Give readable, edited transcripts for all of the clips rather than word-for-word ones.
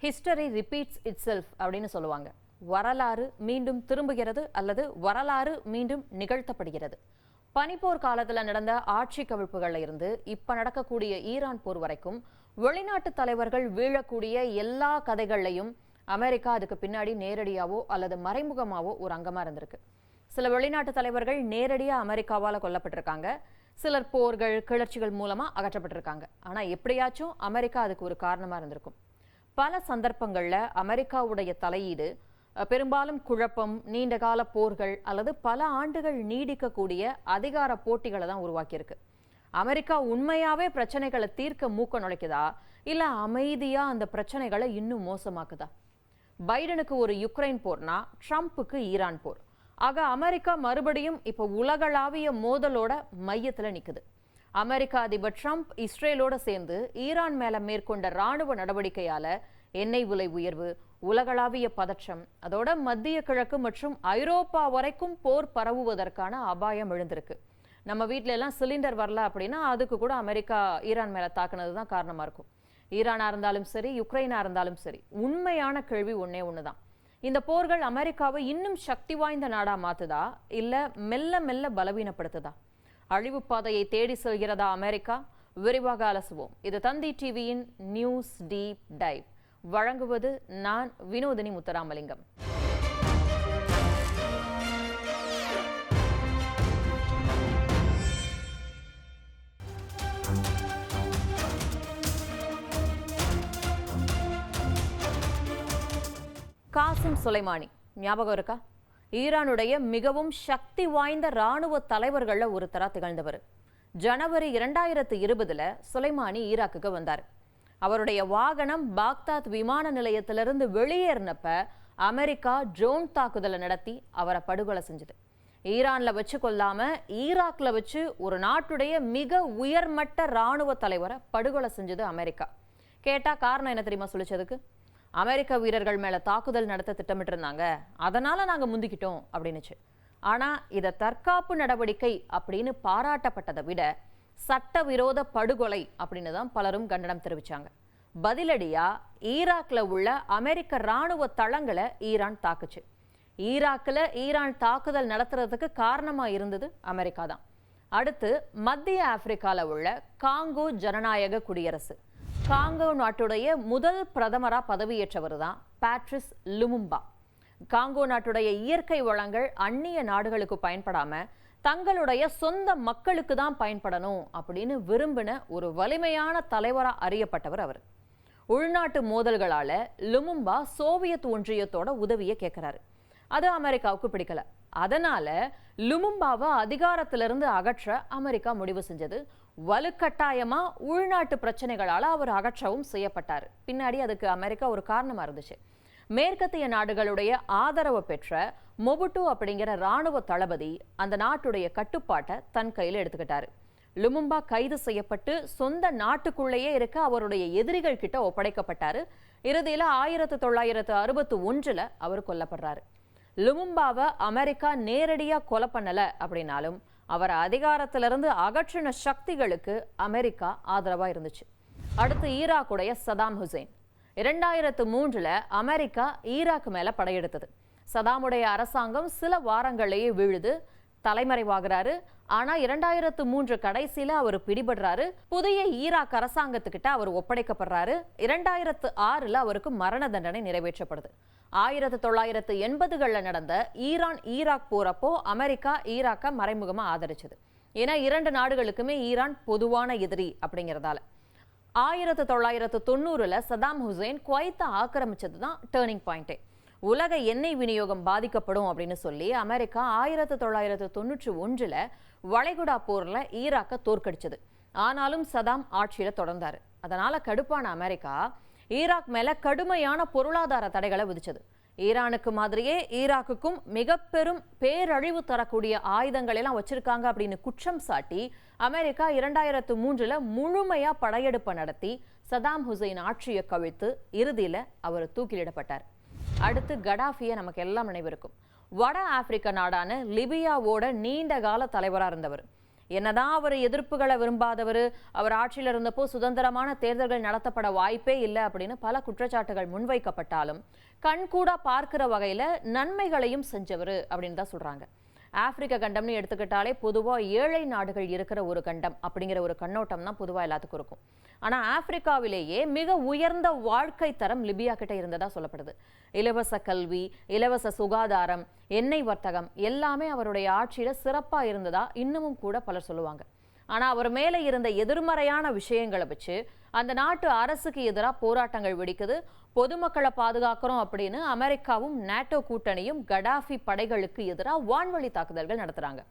History repeats itself அப்படின்னு சொல்லுவாங்க. வரலாறு மீண்டும் திரும்புகிறது அல்லது வரலாறு மீண்டும் நிகழ்த்தப்படுகிறது. பனிப்போர் காலத்தில் நடந்த ஆட்சி கவிழ்ப்புகள்ல இருந்து இப்ப நடக்கக்கூடிய ஈரான் போர் வரைக்கும் வெளிநாட்டு தலைவர்கள் வீழக்கூடிய எல்லா கதைகள்லையும் அமெரிக்கா அதுக்கு பின்னாடி நேரடியாவோ அல்லது மறைமுகமாவோ ஒரு அங்கமா இருந்திருக்கு. சில வெளிநாட்டு தலைவர்கள் நேரடியா அமெரிக்காவால கொல்லப்பட்டிருக்காங்க. சிலர் போர்கள் கிளர்ச்சிகள் மூலமா அகற்றப்பட்டிருக்காங்க. ஆனா எப்படியாச்சும் அமெரிக்கா அதுக்கு ஒரு காரணமா இருந்திருக்கும். பல சந்தர்ப்பங்கள்ல அமெரிக்காவுடைய தலையீடு பெரும்பாலும் குழப்பம், நீண்டகால போர்கள் அல்லது பல ஆண்டுகள் நீடிக்கக்கூடிய அதிகார போட்டிகளை தான் உருவாக்கியிருக்கு. அமெரிக்கா உண்மையாவே பிரச்சனைகளை தீர்க்க மூக்க நுழைக்குதா இல்ல அமைதியா அந்த பிரச்சனைகளை இன்னும் மோசமாக்குதா? பைடனுக்கு ஒரு யுக்ரைன் போர்னா ட்ரம்ப்புக்கு ஈரான் போர். ஆக அமெரிக்கா மறுபடியும் இப்ப உலகளாவிய மோதலோட மையத்துல நிக்குது. அமெரிக்க அதிபர் ட்ரம்ப் இஸ்ரேலோட சேர்ந்து ஈரான் மேல மேற்கொண்ட ராணுவ நடவடிக்கையால எண்ணெய் விலை உயர்வு, உலகளாவிய பதற்றம், அதோட மத்திய கிழக்கு மற்றும் ஐரோப்பா வரைக்கும் போர் பரவுவதற்கான அபாயம் எழுந்திருக்கு. நம்ம வீட்டில எல்லாம் சிலிண்டர் வரல அப்படின்னா அதுக்கு கூட அமெரிக்கா ஈரான் மேல தாக்குனது தான் காரணமா இருக்கும். ஈரானா இருந்தாலும் சரி, யுக்ரைனா இருந்தாலும் சரி, உண்மையான கேள்வி ஒன்னே ஒண்ணுதான். இந்த போர்கள் அமெரிக்காவை இன்னும் சக்தி வாய்ந்த நாடா மாத்துதா இல்ல மெல்ல மெல்ல பலவீனப்படுத்துதா? அழிவு பாதையை தேடி செல்கிறதா அமெரிக்கா? விரிவாக அலசுவோம். இது தந்தி டிவியின் நியூஸ் டீப் டைவ். வழங்குவது நான் வினோதினி முத்துராமலிங்கம். காசிம் சுலைமானி ஞாபகம் இருக்கா? ஈரானுடைய மிகவும் சக்தி வாய்ந்த ராணுவ தலைவர்கள்ல ஒருத்தரா திகழ்ந்தவர். ஜனவரி 2020 சுலைமானி ஈராக்குக்கு வந்தார். அவருடைய வாகனம் பாக்தாத் விமான நிலையத்திலிருந்து வெளியேறினப்ப அமெரிக்கா ட்ரோன் தாக்குதலை நடத்தி அவரை படுகொலை செஞ்சது. ஈரான்ல வச்சு கொல்லாம ஈராக்ல வச்சு ஒரு நாட்டுடைய மிக உயர்மட்ட ராணுவ தலைவரை படுகொலை செஞ்சது அமெரிக்கா. கேட்டா காரணம் என்ன தெரியுமா சொல்லிச்சதுக்கு? அமெரிக்க வீரர்கள் மேல தாக்குதல் நடத்த திட்டமிட்டு இருந்தாங்க, அதனால நாங்க முந்திக்கிட்டோம் அப்படின்னுச்சு. ஆனா இத தற்காப்பு நடவடிக்கை அப்படின்னு பாராட்டப்பட்டதை விட சட்டவிரோத படுகொலை அப்படின்னு தான் பலரும் கண்டனம் தெரிவிச்சாங்க. பதிலடியா ஈராக்ல உள்ள அமெரிக்க ராணுவ தளங்களை ஈரான் தாக்குச்சு. ஈராக்ல ஈரான் தாக்குதல் நடத்துறதுக்கு காரணமா இருந்தது அமெரிக்கா தான். அடுத்து மத்திய ஆப்பிரிக்கால உள்ள காங்கோ ஜனநாயக குடியரசு. காங்கோ நாட்டுடைய முதல் பிரதமரா பதவியேற்றவர் தான் பேட்ரிஸ் லுமும்பா. காங்கோ நாட்டுடைய இயற்கை வளங்கள் அந்நிய நாடுகளுக்கு பயன்படாம தங்களுடைய சொந்த மக்களுக்கு தான் பயன்படணும் அப்படின்னு விரும்பின ஒரு வலிமையான தலைவரா அறியப்பட்டவர் அவர். உள்நாட்டு மோதல்களால லுமும்பா சோவியத் ஒன்றியத்தோட உதவியை கேட்கிறாரு. அது அமெரிக்காவுக்கு பிடிக்கல. அதனால லுமும்பாவை அதிகாரத்திலிருந்து அகற்ற அமெரிக்கா முடிவு செஞ்சது. வலுக்கட்டாயமா உள்நாட்டு பிரச்சனைகளால அவர் அகற்றவும் செய்யப்பட்டார். பின்னாடி அதுக்கு அமெரிக்கா ஒரு காரணமா இருந்துச்சு. மேற்கத்திய நாடுகளுடைய ஆதரவு பெற்ற மொபுட்டு அப்படிங்கிற ராணுவ தளபதி அந்த நாட்டுடைய கட்டுப்பாட்டை தன் கையில் எடுத்துக்கிட்டாரு. லுமும்பா கைது செய்யப்பட்டு சொந்த நாட்டுக்குள்ளேயே இருக்க அவருடைய எதிரிகள் கிட்ட ஒப்படைக்கப்பட்டாரு. இறுதியில 1961 அவர் கொல்லப்படுறாரு. லுமும்பாவை அமெரிக்கா நேரடியா கொலை பண்ணல அப்படின்னாலும் அவர் அதிகாரத்திலிருந்து அகற்றின சக்திகளுக்கு அமெரிக்கா ஆதரவா இருந்துச்சு. அடுத்து ஈராக்குடைய சதாம் ஹுசைன். 2003 அமெரிக்கா ஈராக் மேல படையெடுத்தது. சதாமுடைய அரசாங்கம் சில வாரங்களையே விழுது, தலைமறைவாகிறாரு. ஆனா 2003 கடைசியில அவர் பிடிபடுறாரு. புதிய ஈராக் அரசாங்கத்துக்கிட்ட அவர் ஒப்படைக்கப்படுறாரு. 2006 அவருக்கு மரண தண்டனை நிறைவேற்றப்படுது. 1980களில் நடந்த ஈரான் ஈராக் போறப்போ அமெரிக்கா ஈராக்கை மறைமுகமா ஆதரிச்சது. ஏன்னா இரண்டு நாடுகளுக்குமே ஈரான் பொதுவான எதிரி அப்படிங்கிறதால. 1990 சதாம் ஹுசைன் குவைத்தை ஆக்கிரமிச்சது தான் டேர்னிங் பாயிண்டே. உலக எண்ணெய் விநியோகம் பாதிக்கப்படும் அப்படின்னு சொல்லி அமெரிக்கா 1991 வளைகுடா போர்ல ஈராக்கை தோற்கடிச்சது. ஆனாலும் சதாம் ஆட்சியில தொடர்ந்தாரு. அதனால கடுப்பான அமெரிக்கா ஈராக் மேல கடுமையான பொருளாதார தடைகளை விதிச்சது. ஈரானுக்கு மாதிரியே ஈராக்குக்கும் மிக பெரும் பேரழிவு தரக்கூடிய ஆயுதங்கள் எல்லாம் வச்சிருக்காங்க அப்படின்னு குற்றம் சாட்டி அமெரிக்கா 2003 முழுமையா படையெடுப்பை நடத்தி சதாம் ஹுசைன் ஆட்சியை கவிழ்த்து இறுதியில அவர் தூக்கிலிடப்பட்டார். அடுத்து கடாஃபியை நமக்கு எல்லாம் நினைவிருக்கும். வட ஆப்பிரிக்க நாடான லிபியாவோட நீண்ட கால தலைவராக இருந்தவர். என்னதான் அவர் எதிர்ப்புகளை விரும்பாதவர், அவர் ஆட்சியில் இருந்தப்போ சுதந்திரமான தேர்தல்கள் நடத்தப்பட வாய்ப்பே இல்லை அப்படின்னு பல குற்றச்சாட்டுகள் முன்வைக்கப்பட்டாலும் கண்கூடா பார்க்கிற வகையில நன்மைகளையும் செஞ்சவர் அப்படின்னு தான் சொல்றாங்க. ஆப்பிரிக்க கண்டம்னு எடுத்துக்கிட்டாலே பொதுவாக ஏழை நாடுகள் இருக்கிற ஒரு கண்டம் அப்படிங்கிற ஒரு கண்ணோட்டம் தான் பொதுவாக எல்லாத்துக்கும் இருக்கும். ஆனால் ஆப்பிரிக்காவிலேயே மிக உயர்ந்த வாழ்க்கை தரம் லிபியா கிட்ட இருந்ததா சொல்லப்படுது. இலவச கல்வி, இலவச சுகாதாரம், எண்ணெய் வர்த்தகம் எல்லாமே அவருடைய ஆட்சியில சிறப்பாக இருந்ததா இன்னமும் கூட பலர் சொல்லுவாங்க. ஆனால் அவர் மேலே இருந்த எதிர்மறையான விஷயங்களை வச்சு அந்த நாட்டு அரசுக்கு எதிராக போராட்டங்கள் வெடிக்குது. பொதுமக்களை பாதுகாக்கிறோம் அப்படின்னு அமெரிக்காவும் நேட்டோ கூட்டணியும் கடாஃபி படைகளுக்கு எதிராக வான்வழி தாக்குதல்கள் நடத்துறாங்க.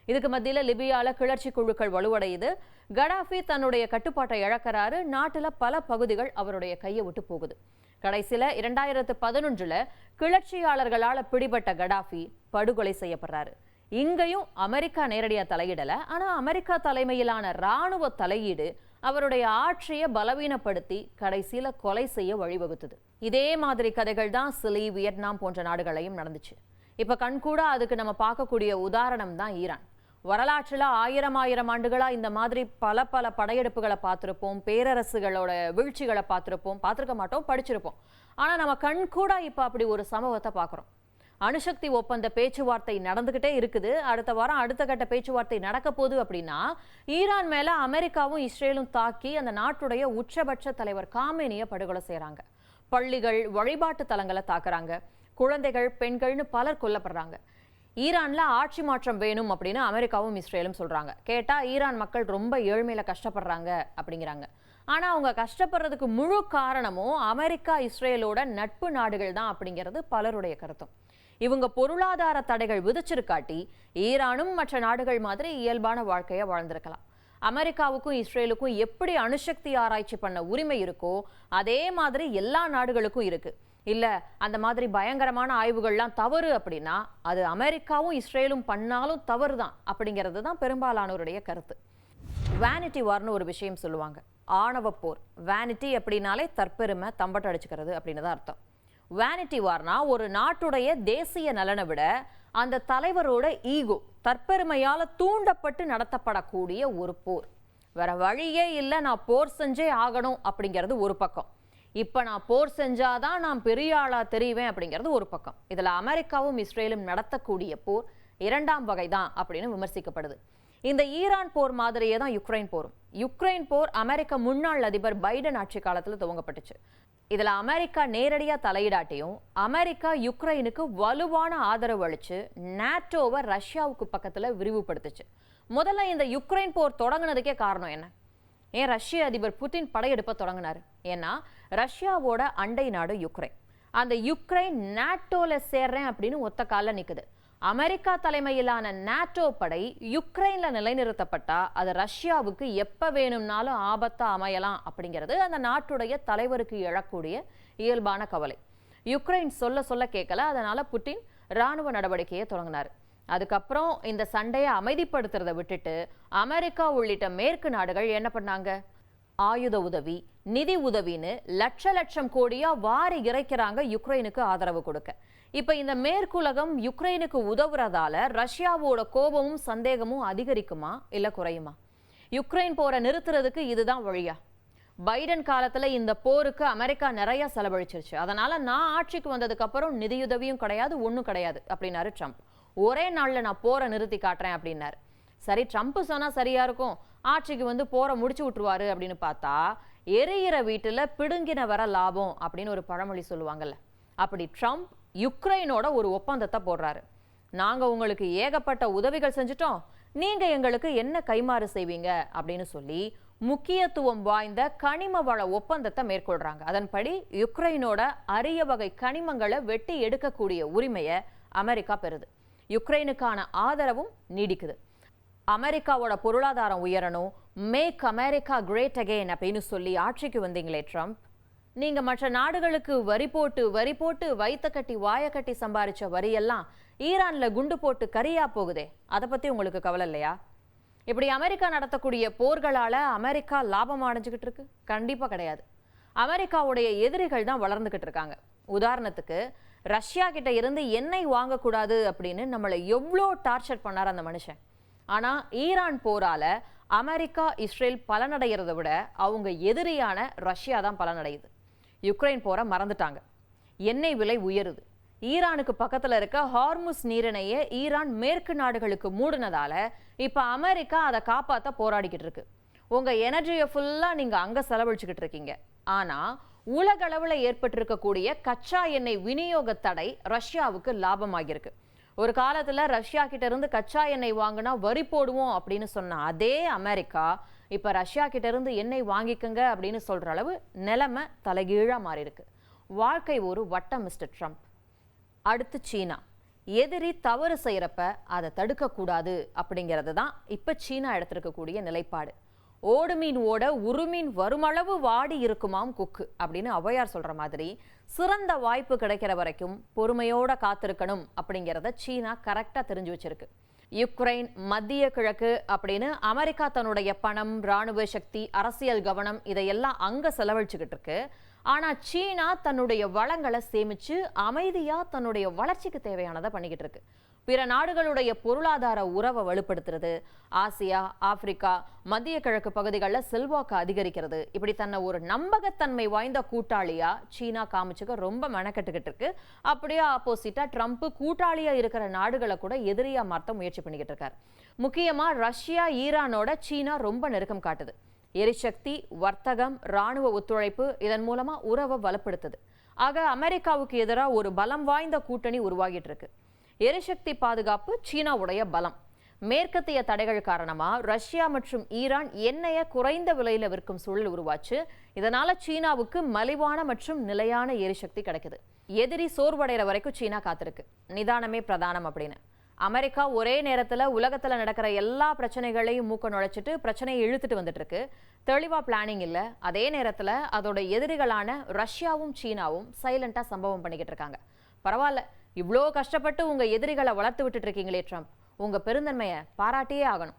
இதுக்கு மத்தியில லிபியால கிளர்ச்சி குழுக்கள் வலுவடையுது. கடாஃபி தன்னுடைய கட்டுப்பாட்டை இழக்கிறாரு. நாட்டுல பல பகுதிகள் அவருடைய கையை விட்டு போகுது. கடைசியில 2011 கிளர்ச்சியாளர்களால பிடிபட்ட கடாஃபி படுகொலை செய்யப்படுறாரு. இங்கேயும் அமெரிக்கா நேரடியா தலையிடல. ஆனா அமெரிக்கா தலைமையிலான ராணுவ தலையீடு அவருடைய ஆட்சியை பலவீனப்படுத்தி கடைசியில கொலை செய்ய வழிவகுத்தது. இதே மாதிரி கதைகள் தான் சிலி, வியட்நாம் போன்ற நாடுகளையும் நடந்துச்சு. இப்ப கண்கூடா அதுக்கு நம்ம பார்க்கக்கூடிய உதாரணம் தான் ஈரான். வரலாற்றுல ஆயிரம் ஆண்டுகளா இந்த மாதிரி பல படையெடுப்புகளை பார்த்திருப்போம், பேரரசுகளோட வீழ்ச்சிகளை பார்த்திருக்க மாட்டோம், படிச்சிருப்போம். ஆனா நம்ம கண்கூடா இப்ப அப்படி ஒரு சம்பவத்தை பார்க்கிறோம். அணுசக்தி ஒப்பந்த பேச்சுவார்த்தை நடந்துகிட்டே இருக்குது. அடுத்த வாரம் அடுத்த கட்ட பேச்சுவார்த்தை நடக்க போகுது அப்படின்னா ஈரான் மேல அமெரிக்காவும் இஸ்ரேலும் தாக்கி அந்த நாட்டுடைய உச்சபட்ச தலைவர் காமேனியை படுகொலை செய்யறாங்க. பள்ளிகள், வழிபாட்டு தலங்களை தாக்குறாங்க. குழந்தைகள், பெண்கள்னு பலர் கொல்லப்படுறாங்க. ஈரான்ல ஆட்சி மாற்றம் வேணும் அப்படின்னு அமெரிக்காவும் இஸ்ரேலும் சொல்றாங்க. கேட்டா ஈரான் மக்கள் ரொம்ப ஏழ்மையில கஷ்டப்படுறாங்க அப்படிங்கிறாங்க. ஆனா அவங்க கஷ்டப்படுறதுக்கு முழு காரணமும் அமெரிக்கா இஸ்ரேலோட நட்பு நாடுகள் தான் அப்படிங்கிறது பலருடைய கருத்தும். இவங்க பொருளாதார தடைகள் விதிச்சிருக்காட்டி ஈரானும் மற்ற நாடுகள் மாதிரி இயல்பான வாழ்க்கையை வாழ்ந்திருக்கலாம். அமெரிக்காவுக்கும் இஸ்ரேலுக்கும் எப்படி அணுசக்தி ஆராய்ச்சி பண்ண உரிமை இருக்கோ அதே மாதிரி எல்லா நாடுகளுக்கும் இருக்கு. இல்ல அந்த மாதிரி பயங்கரமான ஆய்வுகள்லாம் தவறு அப்படின்னா அது அமெரிக்காவும் இஸ்ரேலும் பண்ணாலும் தவறு தான் அப்படிங்கிறது தான் பெரும்பாலானோருடைய கருத்து. வேனிட்டி வார்னு ஒரு விஷயம் சொல்லுவாங்க. ஆணவ போர். வேனிட்டி அப்படின்னாலே தற்பெருமை, தம்பட்ட அடிச்சுக்கிறது அப்படின்னு தான் அர்த்தம். வேனிட்டி வார்னா ஒரு நாட்டுடைய தேசிய நலனை விட அந்த தலைவரோட ஈகோ, தற்பெருமையால தூண்டப்பட்டு நடத்தப்படக்கூடிய ஒரு போர். வேற வழியே இல்லை, நான் போர் செஞ்சே ஆகணும் அப்படிங்கிறது ஒரு பக்கம். இப்ப நான் போர் செஞ்சாதான் நான் பெரிய ஆளா தெரிவேன் அப்படிங்கிறது ஒரு பக்கம். இதுல அமெரிக்காவும் இஸ்ரேலும் நடத்தக்கூடிய போர் இரண்டாம் வகை தான் அப்படின்னு விமர்சிக்கப்படுது. இந்த ஈரான் போர் மாதிரியே தான் யுக்ரைன் போரும். யுக்ரைன் போர் அமெரிக்க முன்னாள் அதிபர் பைடன் ஆட்சி காலத்துல துவங்கப்பட்டுச்சு. இதுல அமெரிக்கா நேரடியா தலையிடாட்டியும் அமெரிக்கா யுக்ரைனுக்கு வலுவான ஆதரவு அளிச்சு நேட்டோவை ரஷ்யாவுக்கு பக்கத்துல விரிவுபடுத்துச்சு. முதல்ல இந்த யுக்ரைன் போர் தொடங்கினதுக்கே காரணம் என்ன? ஏன் ரஷ்ய அதிபர் புட்டின் படையெடுப்ப தொடங்கினாரு? ஏன்னா ரஷ்யாவோட அண்டை நாடு யுக்ரைன். அந்த யுக்ரைன் நேட்டோல சேர்றேன் அப்படின்னு ஒத்த கால நிக்குது. அமெரிக்கா தலைமையிலான நேட்டோ படை யுக்ரைன்ல நிலைநிறுத்தப்பட்டா அது ரஷ்யாவுக்கு எப்ப வேணும்னாலும் ஆபத்தா அமையலாம் அப்படிங்கிறது அந்த நாட்டுடைய தலைவருக்கு எழக்கூடிய இயல்பான கவலை. யுக்ரைன் சொல்ல கேட்கல. அதனால புட்டின் ராணுவ நடவடிக்கையை தொடங்கினார். அதுக்கப்புறம் இந்த சண்டையை அமைதிப்படுத்துறதை விட்டுட்டு அமெரிக்கா உள்ளிட்ட மேற்கு நாடுகள் என்ன பண்ணாங்க? ஆயுத உதவி, நிதி உதவின்னு லட்சம் கோடியா வாரி இறைக்கிறாங்க யுக்ரைனுக்கு ஆதரவு கொடுக்க. இப்ப இந்த மேற்குலகம் யுக்ரைனுக்கு உதவுறதால ரஷ்யாவோட கோபமும் சந்தேகமும் அதிகரிக்குமா இல்ல குறையுமா? யுக்ரைன் போரை நிறுத்துறதுக்கு இதுதான் வழியா? பைடன் காலத்துல இந்த போருக்கு அமெரிக்கா நிறைய செலவழிச்சிருச்சு. அதனால நான் ஆட்சிக்கு வந்ததுக்கு அப்புறம் நிதியுதவியும் கிடையாது, ஒன்றும் கிடையாது அப்படின்னாரு ட்ரம்ப். ஒரே நாள்ல நான் போரை நிறுத்தி காட்டுறேன் அப்படின்னாரு. சரி, ட்ரம்ப் சொன்னா சரியா இருக்கும், ஆட்சிக்கு வந்து போரை முடிச்சு விட்டுருவாரு அப்படின்னு பார்த்தா எரியிற வீட்டுல பிடுங்கின வர லாபம் அப்படின்னு ஒரு பழமொழி சொல்லுவாங்கல்ல. அப்படி ட்ரம்ப் யுக்ரைனோட ஒரு ஒப்பந்தத்தை போடுறாரு. நாங்க உங்களுக்கு ஏகப்பட்ட உதவிகள் செஞ்சுட்டோம், நீங்க எங்களுக்கு என்ன கைமாறு செய்வீங்க அப்படின்னு சொல்லி முக்கியத்துவம் வாய்ந்த கனிம வள ஒப்பந்தத்தை மேற்கொள்றாங்க. அதன்படி யுக்ரைனோட அரிய வகை கனிமங்களை வெட்டி எடுக்கக்கூடிய உரிமையை அமெரிக்கா பெறுது. யுக்ரைனுக்கான ஆதரவும் நீடிக்குது. அமெரிக்காவோட பொருளாதாரம் உயரணும், மேக் அமெரிக்கா கிரேட் அகெயின் அப்படின்னு சொல்லி ஆட்சிக்கு வந்தீங்களே ட்ரம்ப், நீங்க மற்ற நாடுகளுக்கு வரி போட்டு வைத்த கட்டி வாய கட்டி சம்பாரிச்ச வரியெல்லாம் ஈரான்ல குண்டு போட்டு கரியா போகுதே, அதை பத்தி உங்களுக்கு கவலை இல்லையா? இப்படி அமெரிக்கா நடத்தக்கூடிய போர்களால அமெரிக்கா லாபம் அடைஞ்சுக்கிட்டு இருக்கு? கண்டிப்பா கிடையாது. அமெரிக்காவுடைய எதிரிகள் தான் வளர்ந்துகிட்டு இருக்காங்க. உதாரணத்துக்கு ரஷ்யா கிட்ட இருந்து எண்ணெய் வாங்கக்கூடாது அப்படின்னு நம்மளை எவ்வளோ டார்ச்சர் பண்ணார் அந்த மனுஷன். ஆனா ஈரான் போரால அமெரிக்கா இஸ்ரேல் பலனடைகிறத விட அவங்க எதிரியான ரஷ்யா தான் பலனடையுது. யுக்ரைன் போரை மறந்துட்டாங்க. எண்ணெய் விலை உயருது. ஈரானுக்கு பக்கத்துல இருக்க ஹார்முஸ் நீரிணையை ஈரான் மேற்கு நாடுகளுக்கு மூடினதால இப்ப அமெரிக்கா அதை காப்பாற்ற போராடிக்கிட்டு இருக்கு. உங்க எனர்ஜியை ஃபுல்லா நீங்க அங்க செலவழிச்சுக்கிட்டு இருக்கீங்க. ஆனா உலக அளவுல ஏற்பட்டிருக்கக்கூடிய கச்சா எண்ணெய் விநியோக தடை ரஷ்யாவுக்கு லாபமாகியிருக்கு. ஒரு காலத்துல ரஷ்யா கிட்ட இருந்து கச்சா எண்ணெய் வாங்கினா வரி போடுவோம் அப்படின்னு சொன்ன அதே அமெரிக்கா இப்ப ரஷ்யா கிட்ட இருந்து எண்ணெய் வாங்கிக்கங்க அப்படின்னு சொல்ற அளவு நிலைமை தலைகீழா மாறி இருக்கு. வாழ்க்கை ஒரு வட்டம் மிஸ்டர் ட்ரம்ப். அடுத்து சீனா. எதிரி தவறு செய்யறப்ப அதை தடுக்க கூடாது அப்படிங்கிறது தான் இப்ப சீனா எடுத்திருக்கக்கூடிய நிலைப்பாடு. ஓடு மீன் ஓட உருமீன் வருமளவு வாடி இருக்குமாம் கொக்கு அப்படின்னு ஔவையார் சொல்ற மாதிரி சிறந்த வாய்ப்பு கிடைக்கிற வரைக்கும் பொறுமையோட காத்திருக்கணும் அப்படிங்கிறத சீனா கரெக்டா தெரிஞ்சு வச்சிருக்கு. யுக்ரைன், மத்திய கிழக்கு அப்படின்னு அமெரிக்கா தன்னுடைய பணம், ராணுவ சக்தி, அரசியல் கவனம் இதையெல்லாம் அங்க செலவழிச்சுக்கிட்டு இருக்கு. ஆனா சீனா தன்னுடைய வளங்களை சேமிச்சு அமைதியா தன்னுடைய வளர்ச்சிக்கு தேவையானதை பண்ணிக்கிட்டு இருக்கு. பிற நாடுகளுடைய பொருளாதார உறவை வலுப்படுத்துறது, ஆசியா, ஆப்பிரிக்கா, மத்திய கிழக்கு பகுதிகளில் செல்வாக்கு அதிகரிக்கிறது, இப்படி தன்னை ஒரு நம்பகத்தன்மை வாய்ந்த கூட்டாளியா சீனா காமிச்சுக்க ரொம்ப மெனக்கட்டுக்கிட்டு இருக்கு. அப்படியே ஆப்போசிட்டா ட்ரம்ப் கூட்டாளியா இருக்கிற நாடுகளை கூட எதிரியா மாற்ற முயற்சி பண்ணிக்கிட்டு இருக்காரு. முக்கியமா ரஷ்யா, ஈரானோட சீனா ரொம்ப நெருக்கம் காட்டுது. எரிசக்தி, வர்த்தகம், ராணுவ ஒத்துழைப்பு இதன் மூலமா உறவை வலுப்படுத்துது. ஆக அமெரிக்காவுக்கு எதிராக ஒரு பலம் வாய்ந்த கூட்டணி உருவாகிட்டு இருக்கு. எரிசக்தி பாதுகாப்பு சீனாவுடைய பலம். மேற்கத்திய தடைகள் காரணமா ரஷ்யா மற்றும் ஈரான் எண்ணெயை குறைந்த விலையில விற்கும் சூழல் உருவாச்சு. இதனால சீனாவுக்கு மலிவான மற்றும் நிலையான எரிசக்தி கிடைக்குது. எதிரி சோர்வடைகிற வரைக்கும் சீனா காத்திருக்கு. நிதானமே பிரதானம் அப்படின்னு. அமெரிக்கா ஒரே நேரத்துல உலகத்துல நடக்கிற எல்லா பிரச்சனைகளையும் மூக்க நுழைச்சிட்டு பிரச்சனையை இழுத்துட்டு வந்துட்டு இருக்கு. தெளிவா பிளானிங் இல்ல. அதே நேரத்துல அதோட எதிரிகளான ரஷ்யாவும் சீனாவும் சைலண்டா சம்பவம் பண்ணிக்கிட்டு இருக்காங்க. பரவாயில்ல, இவ்வளோ கஷ்டப்பட்டு உங்க எதிரிகளை வளர்த்து விட்டுட்டு இருக்கீங்களே ட்ரம்ப், உங்க பெருந்தன்மையை பாராட்டியே ஆகணும்.